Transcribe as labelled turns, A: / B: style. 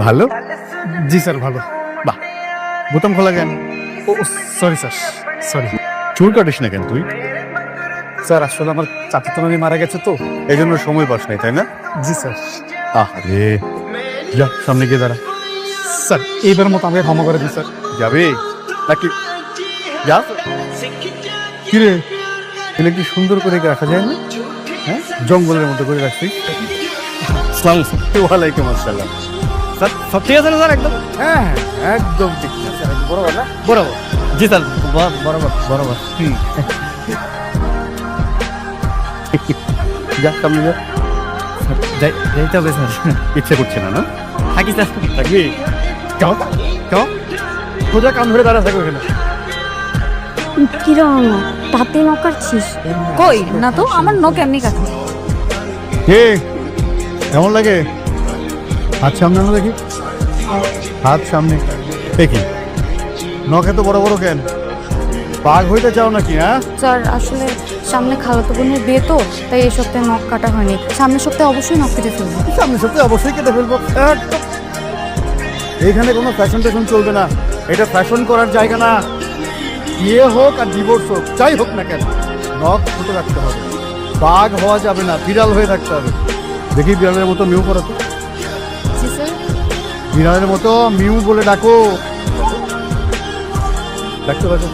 A: ভালো?
B: জি স্যার ভালো।
A: বাহ, বোতাম খোলা কেন?
B: ও সরি স্যার, সরি
A: চুল কাটিস না কেন তুই?
B: স্যার। আসলে আমার চাচাতো নানি মারা গেছে তো।
A: এই জন্য সময় পাস নাই, তাই না?
B: জি স্যার।
A: আরে যা, সামনে গিয়ে দাঁড়া।
B: স্যার এইবার মতো আমাকে ক্ষমা করে দিন স্যার।
A: যাবে নাকি? যা। কিরে, এগুলো কি সুন্দর করে রাখা যায় না? হ্যাঁ, জঙ্গলের মতো করে রাখছি। ওয়ালাইকুম আসসালাম।
B: স্যার সব ঠিক আছে না স্যার? একদম
A: হ্যাঁ একদম ঠিক আছে।
B: বরাবর না? বরাবর। জি স্যার বরাবর বরাবর।
A: যা, সামনে যা।
B: যাইতে হবে স্যার।
A: ইচ্ছে করছে না, না?
B: থাকি স্যার।
A: থাকবি?
B: কেমন কেমন
A: সোজা কান ধরে দাঁড়া থাকবে এখানে।
C: কিরম তাতে নখ কাটছিস?
D: কই না তো, আমার নখ এমনি কাটছে।
A: কে কেমন লাগে? হাত সামনে আনো দেখি। হাত সামনে। দেখি নখ এত বড় বড় কেন? বাঘ হইতে চাও নাকি? হ্যাঁ,
D: স্যার আসলে সামনে খালাতো বোনের বিয়ে তো, তাই এই সপ্তাহে নখ কাটা হয়নি। সামনের সপ্তাহে অবশ্যই নখ কেটে ফেলবো।
A: সামনে সপ্তাহে অবশ্যই কেটে ফেলবো। একদম। এইখানে কোনো ফ্যাশন ট্যাশন চলবে না। এটা ফ্যাশন করার জায়গা না। বিয়ে হোক আর ডিভোর্স হোক, যাই হোক না কেন, নখ ছোট রাখতে হবে। বাঘ হওয়া যাবে না, বিড়াল হয়ে থাকতে হবে। দেখি বিড়ালের মতো মিউ করাতো।
D: জি স্যার।
A: বিড়ালের মতো মিউ বলে ডাকো। ডাকতে পারছো?